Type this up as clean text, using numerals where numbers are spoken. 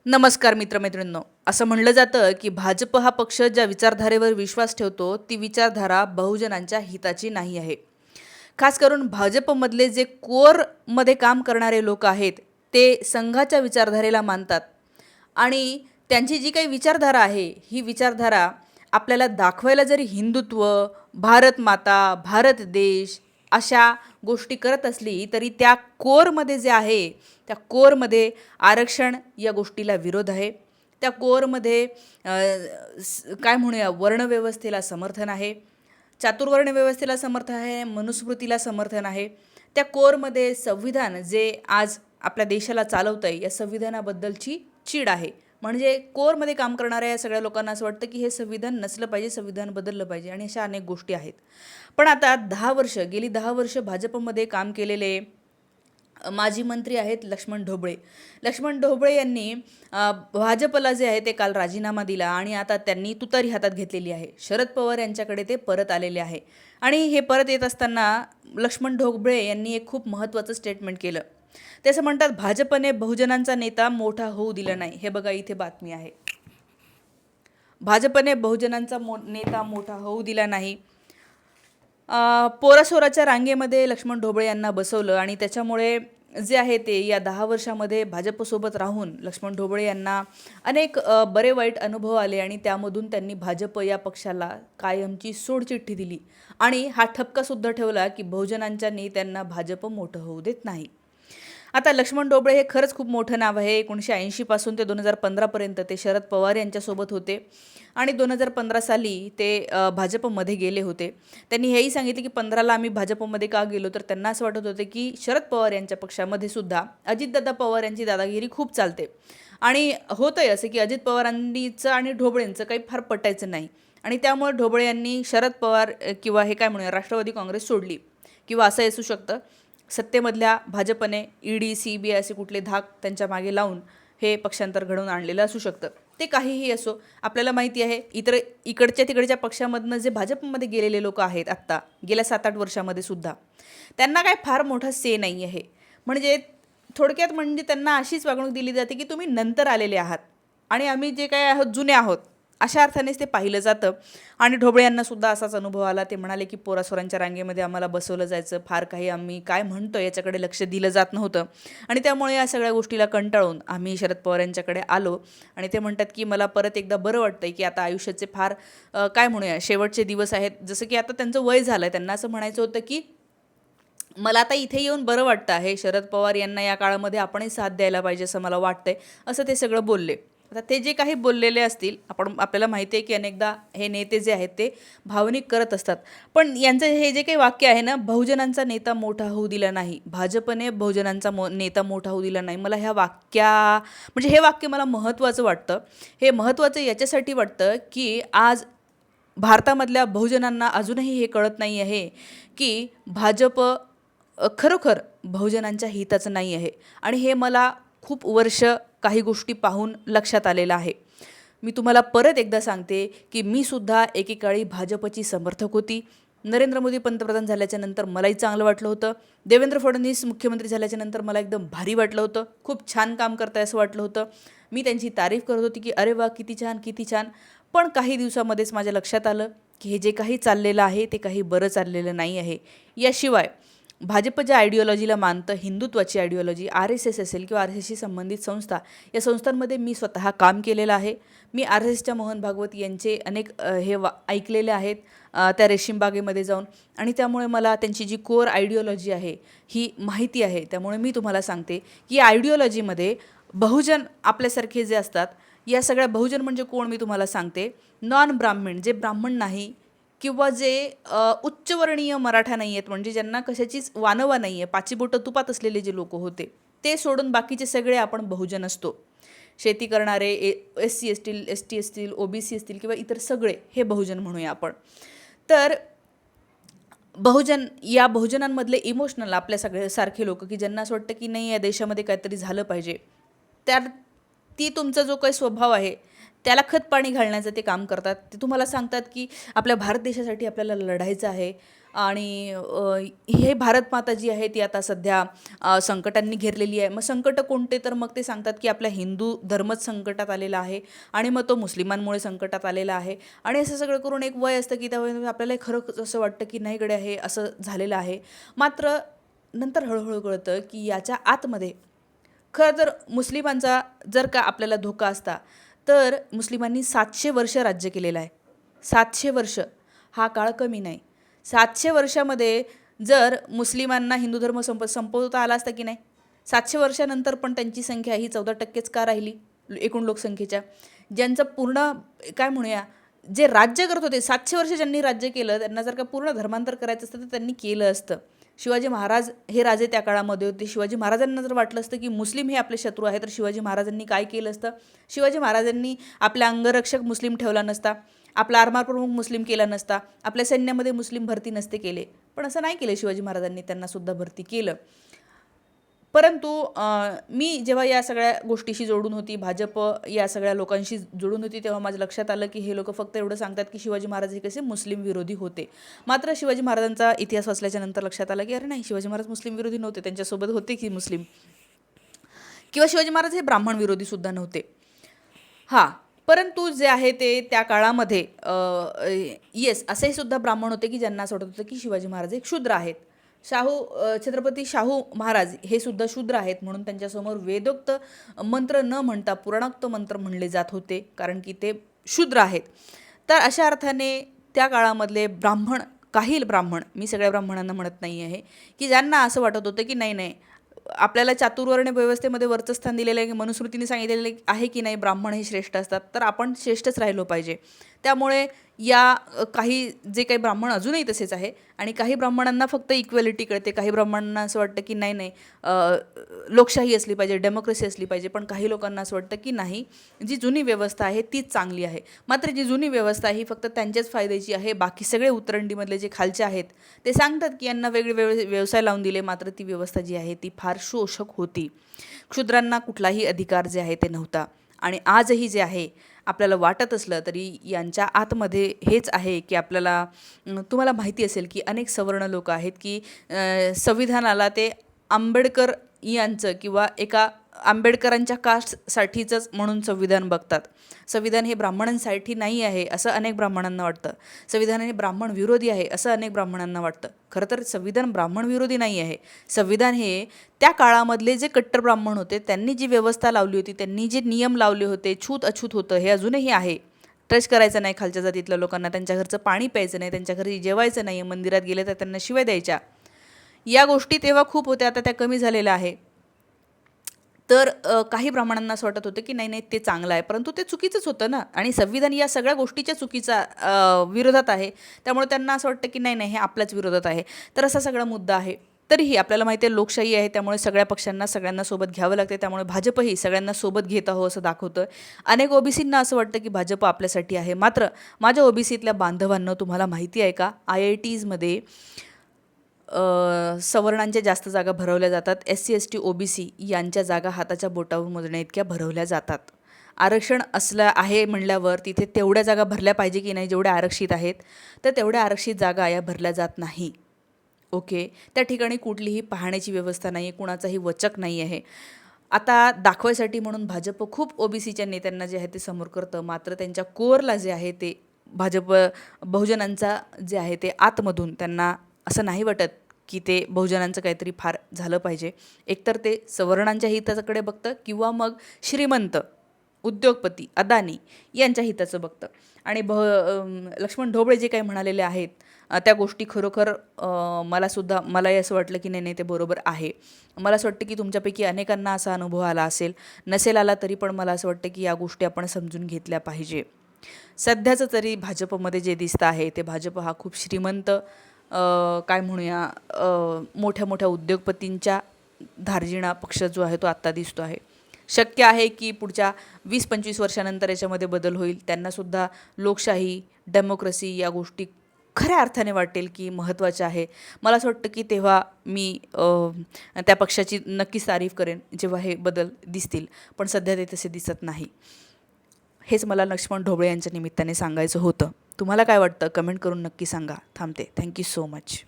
नमस्कार मित्रमैत्रिणींनो. असं म्हणलं जातं की भाजप हा पक्ष ज्या विचारधारेवर विश्वास ठेवतो ती विचारधारा बहुजनांच्या हिताची नाही आहे. खास करून भाजपमधले जे कोअरमध्ये काम करणारे लोक आहेत ते संघाच्या विचारधारेला मानतात आणि त्यांची जी काही विचारधारा आहे ही विचारधारा आपल्याला दाखवायला जरी हिंदुत्व, भारत माता, भारत देश अशा गोष्टी करत असली तरी त्या कोअरमध्ये जे आहे त्या कोअरमध्ये आरक्षण या गोष्टीला विरोध आहे. त्या कोअरमध्ये काय म्हणूया वर्णव्यवस्थेला समर्थन आहे, चातुर्वर्ण व्यवस्थेला समर्थन आहे, मनुस्मृतीला समर्थन आहे. त्या कोअरमध्ये संविधान जे आज आपल्या देशाला चालवतं आहे या संविधानाबद्दलची चीड आहे. म्हणजे कोअरमध्ये काम करणाऱ्या या सगळ्या लोकांना असं वाटतं की हे संविधान नसलं पाहिजे, संविधान बदललं पाहिजे आणि अशा अनेक गोष्टी आहेत. पण आता गेली 10 वर्ष भाजपमध्ये काम केलेले माजी मंत्री आहेत लक्ष्मण ढोबळे. लक्ष्मण ढोबळे यांनी भाजपला जे आहे ते काल राजीनामा दिला आणि आता त्यांनी तुतारी हातात घेतलेली आहे. शरद पवार यांच्याकडे ते परत आलेले आहे आणि हे परत येत असताना लक्ष्मण ढोबळे यांनी एक खूप महत्त्वाचं स्टेटमेंट केलं. ते असं म्हणतात, भाजपने बहुजनांचा नेता मोठा होऊ दिला नाही. हे बघा इथे बातमी आहे. भाजपने बहुजनांचा नेता मोठा होऊ दिला नाही. पोरासोराच्या रांगेमध्ये लक्ष्मण ढोबळे यांना बसवलं आणि त्याच्यामुळे जे आहे ते या 10 वर्षामध्ये भाजपसोबत राहून लक्ष्मण ढोबळे यांना अनेक बरे वाईट अनुभव आले आणि त्यामधून त्यांनी भाजप या पक्षाला कायमची सोडचिठ्ठी दिली आणि हा ठपकासुद्धा ठेवला की बहुजनांच्या नेत्यांना भाजप मोठं होऊ देत नाही. आता लक्ष्मण ढोबळे हे खरंच खूप मोठं नाव आहे. 1980 पासून ते 2015पर्यंत ते शरद पवार यांच्यासोबत होते आणि 2015 साली ते भाजपमध्ये गेले होते. त्यांनी हेही सांगितले की 15ला आम्ही भाजपमध्ये का गेलो तर त्यांना असं वाटत होतं की शरद पवार यांच्या पक्षामध्ये सुद्धा अजितदादा पवार यांची दादागिरी खूप चालते आणि होतंय असं की अजित पवारांचं आणि ढोबळेंचं काही फार पटायचं नाही आणि त्यामुळे ढोबळे यांनी शरद पवार किंवा हे काय म्हणूया राष्ट्रवादी काँग्रेस सोडली किंवा असं असू शकतं सत्तेमधल्या भाजपने ईडी CBI असे कुठले धाक त्यांच्या मागे लावून हे पक्षांतर घडवून आणलेलं असू शकतं. ते काहीही असो, आपल्याला माहिती आहे इकडच्या तिकडच्या पक्षामधनं जे भाजपमध्ये गेलेले लोक आहेत आत्ता गेल्या 7-8 वर्षामध्ये सुद्धा त्यांना काय फार मोठा से नाही आहे. म्हणजे थोडक्यात म्हणजे त्यांना अशीच वागणूक दिली जाते की तुम्ही नंतर आलेले आहात आणि आम्ही जे काय आहोत जुने आहोत अशा अर्थानेच ते पाहिलं जातं. आणि ढोबळे यांना सुद्धा असाच अनुभव आला. ते म्हणाले की पोरासोरांच्या रांगेमध्ये आम्हाला बसवलं जायचं, फार काही आम्ही काय म्हणतो याच्याकडे लक्ष दिलं जात नव्हतं आणि त्यामुळे या सगळ्या गोष्टीला कंटाळून आम्ही शरद पवार यांच्याकडे आलो. आणि ते म्हणतात की मला परत एकदा बरं वाटतंय की आता आयुष्याचे फार काय म्हणूया शेवटचे दिवस आहेत. जसं की आता त्यांचं वय झालं आहे, त्यांना असं म्हणायचं होतं की मला आता इथे येऊन बरं वाटतं आहे, शरद पवार यांना या काळामध्ये आपणही साथ द्यायला पाहिजे असं मला वाटतंय, असं ते सगळं बोलले. आता ते जे काही बोललेले असतील आपल्याला माहिती आहे की अनेकदा हे नेते जे आहेत ते भावनिक करत असतात. पण यांचं हे जे काही वाक्य आहे ना, बहुजनांचा नेता मोठा होऊ दिला नाही, भाजपने बहुजनांचा नेता मोठा होऊ दिला नाही, मला ह्या म्हणजे हे वाक्य मला महत्त्वाचं वाटतं. हे महत्त्वाचं याच्यासाठी वाटतं की आज भारतामधल्या बहुजनांना अजूनही हे कळत नाही आहे की भाजप खरोखर बहुजनांच्या हिताचं नाही आहे आणि हे मला खूप वर्ष काही गोष्टी पाहून लक्षात आलेलं आहे. मी तुम्हाला परत एकदा सांगते की मी सुद्धा एकेकाळी भाजपची समर्थक होती. नरेंद्र मोदी पंतप्रधान झाल्याच्यानंतर मलाही चांगलं वाटलं होतं. देवेंद्र फडणवीस मुख्यमंत्री झाल्याच्यानंतर मला एकदम भारी वाटलं होतं. खूप छान काम करताय असं वाटलं होतं. मी त्यांची तारीफ करत होती की अरे वा किती छान किती छान. पण काही दिवसामध्येच माझ्या लक्षात आलं की हे जे काही चाललेलं आहे ते काही बरं चाललेलं नाही आहे. याशिवाय भाजप ज्या आयडिओलॉजीला मानतं, हिंदुत्वाची आयडिओलॉजी, RSS असेल किंवा RSSशी संबंधित संस्था, या संस्थांमध्ये मी स्वतः काम केलेलं आहे. मी RSSच्या मोहन भागवत यांचे अनेक ऐकलेले आहेत त्या रेशीमबागेमध्ये जाऊन आणि त्यामुळे मला त्यांची जी कोर आयडिओलॉजी आहे ही माहिती आहे. त्यामुळे मी तुम्हाला सांगते की या आयडिओलॉजीमध्ये बहुजन आपल्यासारखे जे असतात, या सगळ्या बहुजन म्हणजे कोण मी तुम्हाला सांगते, नॉन ब्राह्मण, जे ब्राह्मण नाही किंवा जे उच्चवर्णीय मराठा नाही आहेत, म्हणजे ज्यांना कशाचीच वानवा नाही आहे, पाचीबोटं तुपात असलेले जे लोक होते ते सोडून बाकीचे सगळे आपण बहुजन असतो. शेती करणारे SC असतील, ST असतील, OBC असतील किंवा इतर सगळे हे बहुजन म्हणूया आपण. तर या बहुजनांमधले इमोशनल आपल्या सारखे लोक की ज्यांना असं वाटतं की नाही या देशामध्ये काहीतरी झालं पाहिजे, ती तुमचा जो काही स्वभाव आहे त्याला खतपाणी घालण्याचं ते काम करतात. ते तुम्हाला सांगतात की आपल्या भारत देशासाठी आपल्याला लढायचं आहे आणि हे भारत माता जी आहे ती आता सध्या संकटांनी घेरलेली आहे. मग संकट कोणते? तर मग ते सांगतात की आपला हिंदू धर्मच संकटात आलेला आहे आणि मग तो मुस्लिमांमुळे संकटात आलेला आहे. आणि असं सगळं करून एक वय असतं की त्यावेळी आपल्याला खरंच असं वाटतं की नाही गड्या हे असं झालेलं आहे. मात्र नंतर हळूहळू कळतं की याच्या आतमध्ये खरं तर मुस्लिमांचा जर का आपल्याला धोका असता तर मुस्लिमांनी 700 वर्ष राज्य केलेलं आहे. 700 वर्ष हा काळ कमी नाही. 700 वर्षामध्ये जर मुस्लिमांना हिंदू धर्म संपवता आला असता की नाही, 700 वर्षानंतर पण त्यांची संख्या ही 14% का राहिली एकूण लोकसंख्येच्या. ज्यांचं पूर्ण काय म्हणूया जे राज्य करत होते 700 वर्ष ज्यांनी राज्य केलं त्यांना जर का पूर्ण धर्मांतर करायचं असतं तर त्यांनी केलं असतं. शिवाजी महाराज हे राजे त्या काळामध्ये होते. शिवाजी महाराजांना जर वाटलं असतं की मुस्लिम हे आपले शत्रू आहे तर शिवाजी महाराजांनी काय केलं असतं? शिवाजी महाराजांनी आपला अंगरक्षक मुस्लिम ठेवला नसता, आपला आरमार प्रमुख मुस्लिम केला नसता, आपल्या सैन्यामध्ये मुस्लिम भरती नसते केले. पण असं नाही केलं शिवाजी महाराजांनी, त्यांनासुद्धा भरती केलं. परंतु मी जेव्हा या सगळ्या गोष्टीशी जोडून होती, भाजप या सगळ्या लोकांशी जोडून होती, तेव्हा माझ्या लक्षात आलं की हे लोक फक्त एवढं सांगतात की शिवाजी महाराज हे कसे मुस्लिम विरोधी होते. मात्र शिवाजी महाराजांचा इतिहास वाचल्याच्या नंतर लक्षात आलं की अरे नाही, शिवाजी महाराज मुस्लिम विरोधी नव्हते, त्यांच्यासोबत होते की मुस्लिम. किंवा शिवाजी महाराज हे ब्राह्मण विरोधी सुद्धा नव्हते. हां, परंतु जे आहे ते त्या काळामध्ये येस असेही सुद्धा ब्राह्मण होते की ज्यांना असं वाटत होतं की शिवाजी महाराज एक शूद्र आहेत. छत्रपती शाहू महाराज हे सुद्धा शूद्र आहेत म्हणून त्यांच्यासमोर वेदोक्त मंत्र न म्हणता पुराणोक्त मंत्र म्हणले जात होते, कारण की ते शूद्र आहेत. तर अशा अर्थाने त्या काळामधले ब्राह्मण, काही ब्राह्मण, मी सगळ्या ब्राह्मणांना म्हणत नाही आहे, की ज्यांना असं वाटत होतं की नाही नाही आपल्याला चातुर्वर्ण व्यवस्थेमध्ये वरचं स्थान दिलेलं आहे, की मनुस्मृतीने सांगितलेलं आहे की नाही ब्राह्मण हे श्रेष्ठ असतात, तर आपण श्रेष्ठच राहिलो पाहिजे. त्यामुळे या काही जे काही ब्राह्मण अजूनही तसेच आहे आणि काही ब्राह्मणांना फक्त इक्वॅलिटी कळते, काही ब्राह्मणांना असं वाटतं की नाही नाही लोकशाही असली पाहिजे, डेमोक्रेसी असली पाहिजे. पण काही लोकांना असं वाटतं की नाही, जी जुनी व्यवस्था आहे तीच चांगली आहे. मात्र जी जुनी व्यवस्था ही फक्त त्यांच्याच फायद्याची आहे. बाकी सगळे उतरंडीमधले जे खालचे आहेत ते सांगतात की यांना वेगळे व्यवसाय लावून दिले, मात्र ती व्यवस्था जी आहे ती फार शोषक होती. क्षुद्रांना कुठलाही अधिकार जे आहे ते नव्हता. आणि आजही जे आहे आपल्याला वाटत असलं तरी यांच्या आतमध्ये हेच आहे की आपल्याला तुम्हाला माहिती असेल की अनेक सवर्ण लोक आहेत की संविधानाला ते आंबेडकर यांचं किंवा एका आंबेडकरांच्या कास्टसाठीचंच म्हणून संविधान बघतात. संविधान हे ब्राह्मणांसाठी नाही आहे असं अनेक ब्राह्मणांना वाटतं. संविधान हे ब्राह्मण विरोधी आहे असं अनेक ब्राह्मणांना वाटतं. खरं तर संविधान ब्राह्मण विरोधी नाही आहे. संविधान हे त्या काळामधले जे कट्टर ब्राह्मण होते त्यांनी जी व्यवस्था लावली होती, त्यांनी जे नियम लावले होते, छूत अछूत होतं, हे अजूनही आहे. टच करायचं नाही खालच्या जातीतल्या लोकांना, त्यांच्या घरचं पाणी प्यायचं नाही, त्यांच्या घरी जेवायचं नाही, मंदिरात गेले तर त्यांना शिव्या द्यायच्या. या गोष्टी तेव्हा खूप होत्या, आता त्या कमी झालेल्या आहे. तर काही ब्राह्मणांना असं वाटत होतं की नाही नाही ते चांगलं आहे, परंतु ते चुकीचंच होतं ना. आणि संविधान या सगळ्या गोष्टीच्या चुकीचा विरोधात आहे. त्यामुळे त्यांना असं वाटतं की नाही नाही हे आपल्याच विरोधात आहे. तर असा सगळा मुद्दा आहे. तरीही आपल्याला माहिती आहे लोकशाही आहे, त्यामुळे सगळ्या पक्षांना सगळ्यांना सोबत घ्यावं लागते. त्यामुळे भाजपही सगळ्यांना सोबत घेत आहो असं दाखवतं. अनेक ओबीसींना असं वाटतं की भाजप आपल्यासाठी आहे. मात्र माझ्या ओबीसीतल्या बांधवांना तुम्हाला माहिती आहे का, IITsमध्ये सवर्णांच्या जास्त जागा भरवल्या जातात. SC ST OBC यांच्या जागा हाताच्या बोटावर मोजण्या इतक्या भरवल्या जातात. आरक्षण असलं आहे म्हणल्यावर तिथे तेवढ्या जागा भरल्या पाहिजे की नाही जेवढ्या आरक्षित आहेत, तर तेवढ्या आरक्षित जागा या भरल्या जात नाही. ओके, त्या ठिकाणी कुठलीही पाहण्याची व्यवस्था नाही आहे, कुणाचाही वचक नाही आहे. आता दाखवायसाठी म्हणून भाजप खूप OBCच्या नेत्यांना जे आहे ते समोर करतं, मात्र त्यांच्या कोअरला जे आहे ते भाजप बहुजनांचा जे आहे ते आतमधून त्यांना असं नाही वाटत की ते बहुजनांचं काहीतरी फार झालं पाहिजे. एकतर ते सवर्णांच्या हिताकडे बघतं किंवा मग श्रीमंत उद्योगपती अदानी यांच्या हिताचं बघतं. आणि लक्ष्मण ढोबळे जे काही म्हणालेले आहेत त्या गोष्टी खरोखर मलाही असं वाटलं की नाही नाही ते बरोबर आहे. मला असं वाटतं की तुमच्यापैकी अनेकांना असा अनुभव आला असेल, नसेल आला तरी पण मला असं वाटतं की या गोष्टी आपण समजून घेतल्या पाहिजे. सध्याचं तरी भाजपमध्ये जे दिसतं आहे ते भाजप हा खूप श्रीमंत काय म्हणूया मोठ्या मोठ्या उद्योगपतींच्या धार्जिणा पक्ष जो आहे तो आत्ता दिसतो आहे. शक्य आहे की पुढच्या 20-25 वर्षानंतर याच्यामध्ये बदल होईल. त्यांनासुद्धा लोकशाही, डेमोक्रेसी या गोष्टी खऱ्या अर्थाने वाटेल की महत्त्वाच्या आहे. मला असं वाटतं की तेव्हा मी त्या पक्षाची नक्कीच तारीफ करेन जेव्हा हे बदल दिसतील. पण सध्या ते तसे दिसत नाही. हेच मला लक्ष्मण ढोबळे यांच्या निमित्ताने सांगायचं होतं. तुम्हाला काय वाटतं कमेंट करून नक्की सांगा. थांबते. Thank you so much.